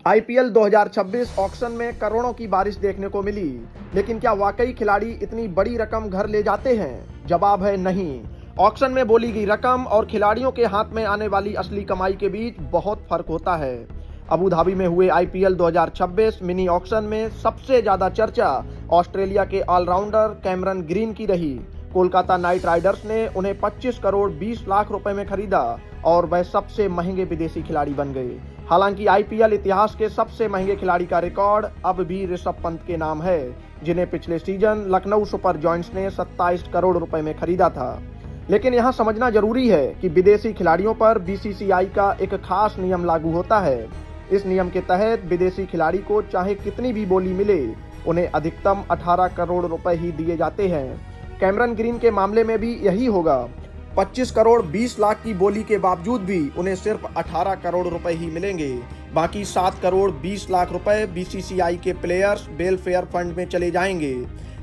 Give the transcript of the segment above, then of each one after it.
IPL 2026 auction में करोड़ों की बारिश देखने को मिली, लेकिन क्या वाकई खिलाड़ी इतनी बड़ी रकम घर ले जाते हैं? जवाब है नहीं। ऑक्शन में बोली गई रकम और खिलाड़ियों के हाथ में आने वाली असली कमाई के बीच बहुत फर्क होता है। अबू धाबी में हुए आईपीएल 2026 मिनी ऑक्शन में सबसे ज्यादा चर्चा ऑस्ट्रेलिया के ऑलराउंडर कैमरन ग्रीन की रही। कोलकाता नाइट राइडर्स ने उन्हें 25 करोड़ 20 लाख रुपए में खरीदा और वह सबसे महंगे विदेशी खिलाड़ी बन गए। हालांकि आईपीएल इतिहास के सबसे महंगे खिलाड़ी का रिकॉर्ड अब भी ऋषभ पंत के नाम है, जिन्हें पिछले सीजन लखनऊ सुपर जॉयंट्स ने 27 करोड़ रुपए में खरीदा था। लेकिन यहां समझना जरूरी है कि विदेशी खिलाड़ियों पर बीसीसीआई का एक खास नियम लागू होता है। इस नियम के तहत विदेशी खिलाड़ी को चाहे कितनी भी बोली मिले, उन्हें अधिकतम 18 करोड़ रुपए ही दिए जाते हैं। कैमरन ग्रीन के मामले में भी यही होगा। 25 करोड़ 20 लाख की बोली के बावजूद भी उन्हें सिर्फ 18 करोड़ रुपए ही मिलेंगे। बाकी 7 करोड़ 20 लाख रुपए बीसीसीआई के प्लेयर्स वेलफेयर फंड में चले जाएंगे।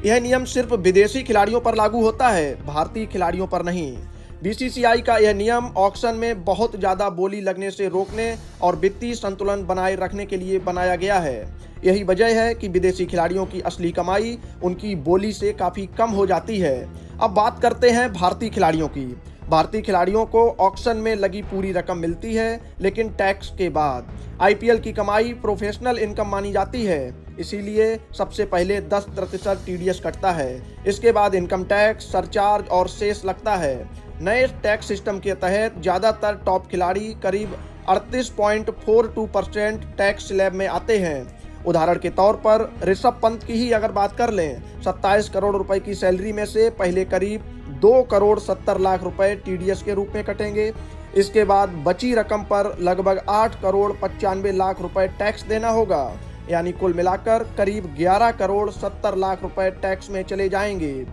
यह नियम सिर्फ विदेशी खिलाड़ियों पर लागू होता है, भारतीय खिलाड़ियों पर नहीं। बीसीसीआई का यह नियम ऑक्शन में बहुत ज्यादा बोली लगने से रोकने और वित्तीय संतुलन बनाए रखने के लिए बनाया गया है। यही वजह है कि विदेशी खिलाड़ियों की असली कमाई उनकी बोली से काफी कम हो जाती है। अब बात करते हैं भारतीय खिलाड़ियों की। भारतीय खिलाड़ियों को ऑक्शन में लगी पूरी रकम मिलती है, लेकिन टैक्स के बाद। आईपीएल की कमाई प्रोफेशनल इनकम मानी जाती है, इसीलिए सबसे पहले 10% टीडीएस कटता है। इसके बाद इनकम टैक्स, सरचार्ज और सेस लगता है। नए टैक्स सिस्टम के तहत ज्यादातर टॉप खिलाड़ी करीब 38.42% टैक्स स्लैब में आते हैं। उदाहरण के तौर पर ऋषभ पंत की ही अगर बात कर लें, 27 करोड़ रुपए की सैलरी में से पहले करीब 2 करोड़ 70 लाख रुपए टीडीएस के रूप में कटेंगे। इसके बाद बची रकम पर लगभग 8 करोड़ 95 लाख रुपए टैक्स देना होगा, यानी कुल मिलाकर करीब 11 करोड़ 70 लाख रुपए टैक्स में चले जाएंगे।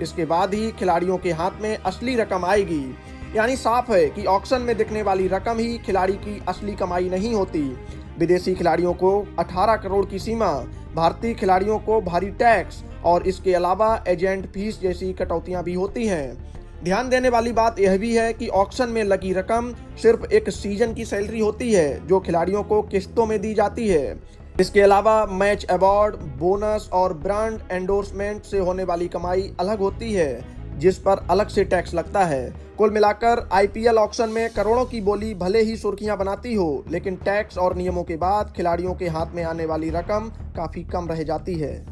इसके बाद ही खिलाड़ियों के हाथ में असली रकम आएगी। यानी साफ है कि ऑक्शन में दिखने वाली रकम ही खिलाड़ी की असली कमाई नहीं होती। विदेशी खिलाड़ियों को 18 करोड़ की सीमा, भारतीय खिलाड़ियों को भारी टैक्स और इसके अलावा एजेंट फीस जैसी कटौतियां भी होती हैं। ध्यान देने वाली बात यह भी है कि ऑक्शन में लगी रकम सिर्फ एक सीजन की सैलरी होती है, जो खिलाड़ियों को किस्तों में दी जाती है। इसके अलावा मैच अवार्ड, बोनस और ब्रांड एंडोर्समेंट से होने वाली कमाई अलग होती है, जिस पर अलग से टैक्स लगता है। कुल मिलाकर आईपीएल ऑक्शन में करोड़ों की बोली भले ही सुर्खियां बनाती हो, लेकिन टैक्स और नियमों के बाद खिलाड़ियों के हाथ में आने वाली रकम काफी कम रह जाती है।